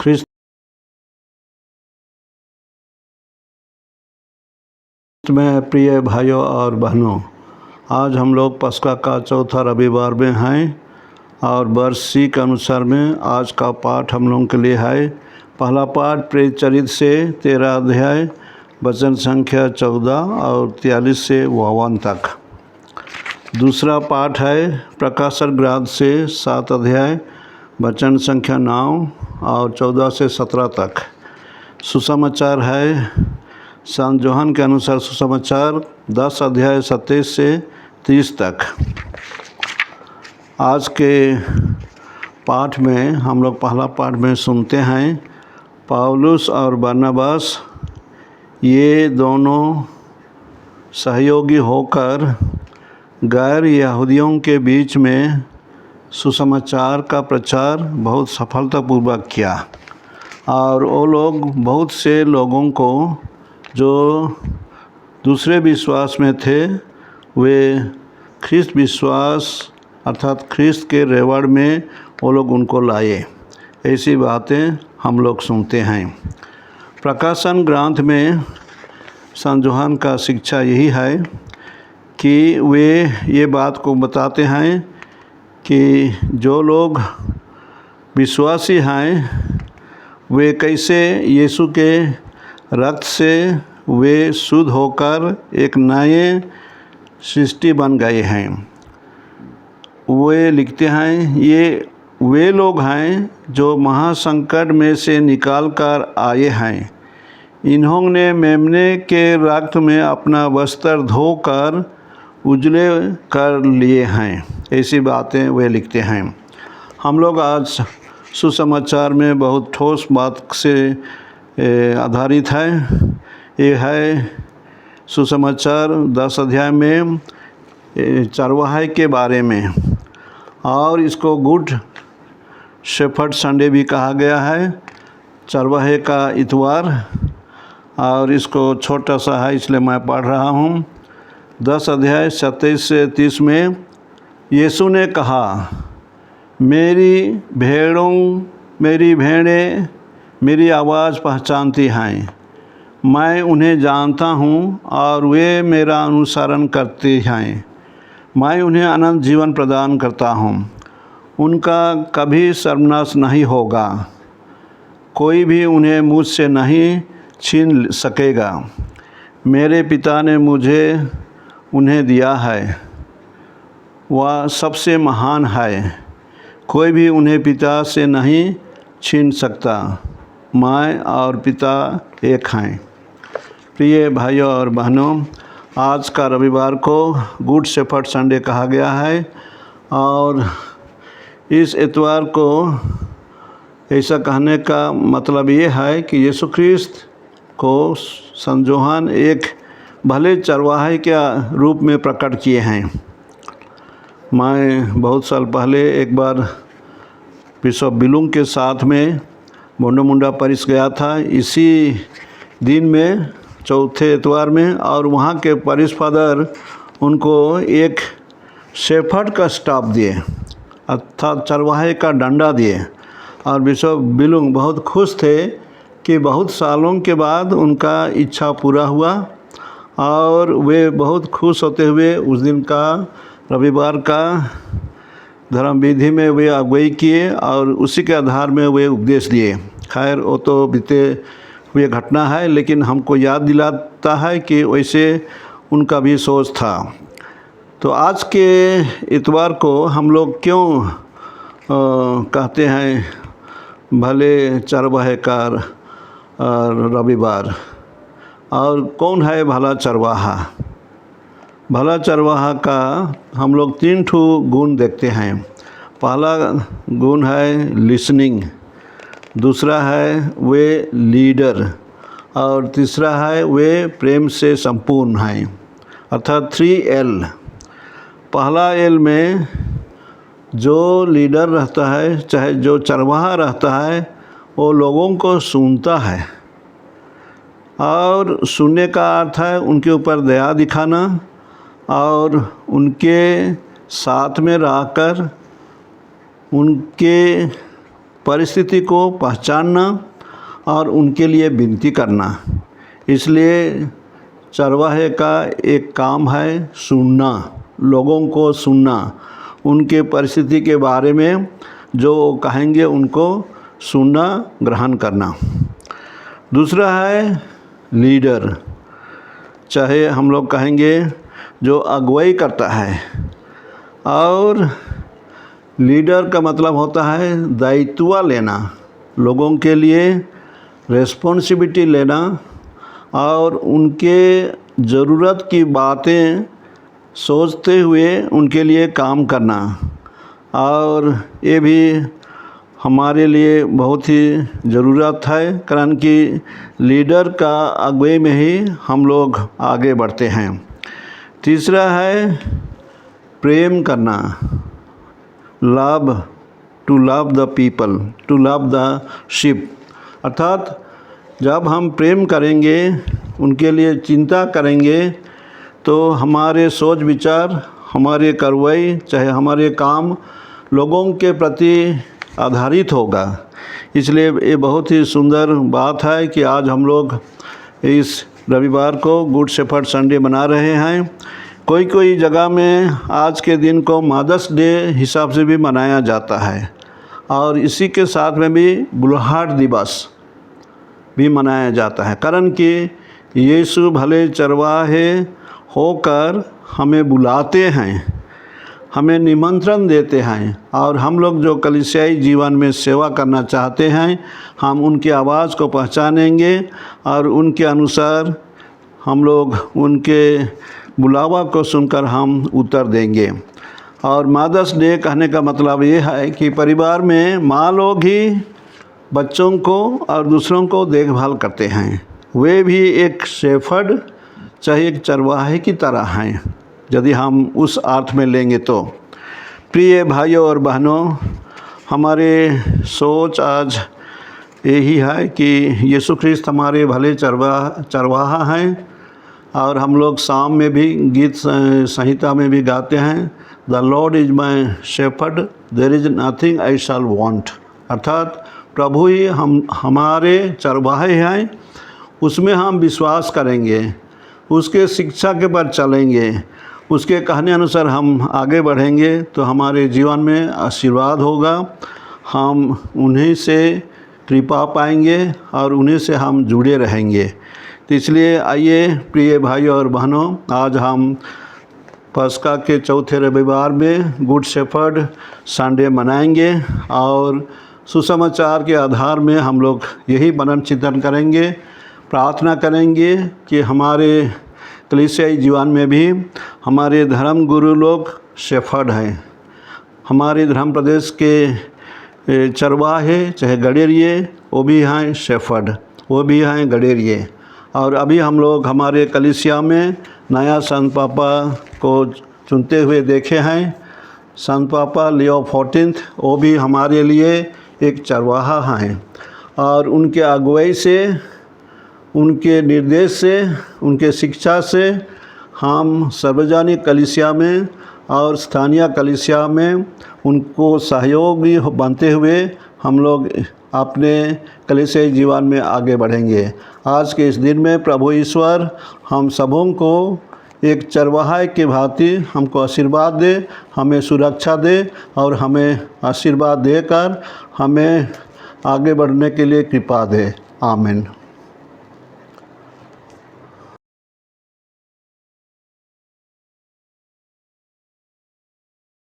ख्रिस्त में प्रिय भाइयों और बहनों, आज हम लोग पस्का का चौथा रविवार में हैं और वर्ष सी के अनुसार में आज का पाठ हम लोगों के लिए है। पहला पाठ प्रेरित चरित्र से 13 अध्याय वचन संख्या 14 और 43 से 52 तक। दूसरा पाठ है प्रकाशन ग्रंथ से 7 अध्याय वचन संख्या 9 और 14 से 17 तक। सुसमाचार है संत यूहन्ना के अनुसार सुसमाचार 10 अध्याय 27 से 30 तक। आज के पाठ में हम लोग पहला पाठ में सुनते हैं पौलुस और बरनबास ये दोनों सहयोगी होकर गैर यहूदियों के बीच में सुसमाचार का प्रचार बहुत सफलतापूर्वक किया और वो लोग बहुत से लोगों को जो दूसरे विश्वास में थे वे ख्रिस्त विश्वास अर्थात ख्रिस्त के रेवड़ में वो लोग उनको लाए। ऐसी बातें हम लोग सुनते हैं। प्रकाशन ग्रंथ में संत यूहन्ना का शिक्षा यही है कि वे ये बात को बताते हैं कि जो लोग विश्वासी हैं वे कैसे यीशु के रक्त से वे शुद्ध होकर एक नए सृष्टि बन गए हैं। वे लिखते हैं ये वे लोग हैं जो महासंकट में से निकाल कर आए हैं। इन्होंने मेमने के रक्त में अपना वस्त्र धोकर उजले कर लिए हैं। ऐसी बातें वे लिखते हैं। हम लोग आज सुसमाचार में बहुत ठोस बात से आधारित है। ये है सुसमाचार 10 अध्याय में चरवाहे के बारे में और इसको गुड शेफर्ड संडे भी कहा गया है, चरवाहे का इतवार। और इसको छोटा सा है इसलिए मैं पढ़ रहा हूँ। 10 अध्याय 27 से 30 में यीशु ने कहा, मेरी भेड़ें मेरी आवाज़ पहचानती हैं, मैं उन्हें जानता हूँ और वे मेरा अनुसरण करते हैं। मैं उन्हें अनंत जीवन प्रदान करता हूँ, उनका कभी सर्वनाश नहीं होगा, कोई भी उन्हें मुझसे नहीं छीन सकेगा। मेरे पिता ने मुझे उन्हें दिया है, वह सबसे महान है, कोई भी उन्हें पिता से नहीं छीन सकता। मैं और पिता एक हैं। प्रिय भाइयों और बहनों, आज का रविवार को गुड शेफर्ड संडे कहा गया है और इस इतवार को ऐसा कहने का मतलब ये है कि यीशु ख्रिस्त को संत यूहन्ना एक भले चरवाहे के रूप में प्रकट किए हैं। मैं बहुत साल पहले एक बार बिशप बिलुंग के साथ में मुंडा परिस गया था इसी दिन में चौथे इतवार में, और वहाँ के परिस फादर उनको एक शेफर्ड का स्टाफ दिए अर्थात चरवाहे का डंडा दिए और बिशप बिलुंग बहुत खुश थे कि बहुत सालों के बाद उनका इच्छा पूरा हुआ और वे बहुत खुश होते हुए उस दिन का रविवार का धर्म विधि में वे अगुवाई किए और उसी के आधार में वे उपदेश दिए। खैर वो तो बीते हुए घटना है, लेकिन हमको याद दिलाता है कि वैसे उनका भी सोच था। तो आज के इतवार को हम लोग क्यों कहते हैं भले चरवाहे का रविवार, और कौन है भला चरवाहा? भला चरवाहा का हम लोग 3 गुण देखते हैं। पहला गुण है लिसनिंग, दूसरा है वे लीडर और तीसरा है वे प्रेम से संपूर्ण हैं अर्थात 3L। पहला L में जो लीडर रहता है चाहे जो चरवाहा रहता है वो लोगों को सुनता है और सुनने का अर्थ है उनके ऊपर दया दिखाना और उनके साथ में रहकर उनके परिस्थिति को पहचानना और उनके लिए विनती करना। इसलिए चरवाहे का एक काम है सुनना, लोगों को सुनना, उनके परिस्थिति के बारे में जो कहेंगे उनको सुनना, ग्रहण करना। दूसरा है लीडर, चाहे हम लोग कहेंगे जो अगुवाई करता है। और लीडर का मतलब होता है दायित्व लेना, लोगों के लिए रिस्पॉन्सिबिलिटी लेना और उनके ज़रूरत की बातें सोचते हुए उनके लिए काम करना। और ये भी हमारे लिए बहुत ही ज़रूरत है, कारण कि लीडर का अगुवाई में ही हम लोग आगे बढ़ते हैं। तीसरा है प्रेम करना, love, to love the people, to love the sheep. अर्थात जब हम प्रेम करेंगे, उनके लिए चिंता करेंगे, तो हमारे सोच विचार, हमारे कार्रवाई, चाहे हमारे काम लोगों के प्रति आधारित होगा। इसलिए ये बहुत ही सुंदर बात है कि आज हम लोग इस रविवार को गुड शेफर्ड संडे मना रहे हैं। कोई कोई जगह में आज के दिन को मदर्स डे हिसाब से भी मनाया जाता है और इसी के साथ में भी बुलाहट दिवस भी मनाया जाता है, कारण कि यीशु भले चरवाहे होकर हमें बुलाते हैं, हमें निमंत्रण देते हैं। और हम लोग जो कलीसियाई जीवन में सेवा करना चाहते हैं, हम उनकी आवाज़ को पहचानेंगे और उनके अनुसार हम लोग उनके बुलावा को सुनकर हम उत्तर देंगे। और मदर्स डे कहने का मतलब ये है कि परिवार में माँ लोग ही बच्चों को और दूसरों को देखभाल करते हैं। वे भी एक शेफर्ड, चाहे एक चरवाहे की तरह हैं, यदि हम उस अर्थ में लेंगे तो। प्रिय भाइयों और बहनों, हमारे सोच आज यही है कि यीशु ख्रिस्त हमारे भले चरवाहा हैं। और हम लोग शाम में भी गीत संहिता में भी गाते हैं, the Lord is my shepherd, there is nothing I shall want. अर्थात प्रभु ही हमारे चरवाहे हैं, उसमें हम विश्वास करेंगे, उसके शिक्षा के पर चलेंगे, उसके कहने अनुसार हम आगे बढ़ेंगे तो हमारे जीवन में आशीर्वाद होगा। हम उन्हीं से कृपा पाएंगे और उन्हीं से हम जुड़े रहेंगे। तो इसलिए आइए प्रिय भाइयों और बहनों, आज हम पस्का के चौथे रविवार में गुड शेफर्ड संडे मनाएंगे और सुसमाचार के आधार में हम लोग यही मनन चिंतन करेंगे, प्रार्थना करेंगे कि हमारे कलीसियाई जीवन में भी हमारे धर्म गुरु लोग शेफर्ड हैं। हमारे धर्म प्रदेश के चरवाहे चाहे गडेरिए, वो भी हैं शेफर्ड, वो भी हैं गडेरिए। और अभी हम लोग हमारे कलीसिया में नया संत पापा को चुनते हुए देखे हैं, संत पापा लियो 14, वो भी हमारे लिए एक चरवाहा हैं। और उनके अगुवाई से, उनके निर्देश से, उनके शिक्षा से हम सार्वजनिक कलीसिया में और स्थानीय कलीसिया में उनको सहयोगी बनते हुए हम लोग अपने कलीसियाई जीवन में आगे बढ़ेंगे। आज के इस दिन में प्रभु ईश्वर हम सबों को एक चरवाहे के भांति हमको आशीर्वाद दे, हमें सुरक्षा दे और हमें आशीर्वाद देकर हमें आगे बढ़ने के लिए कृपा दे। आमीन।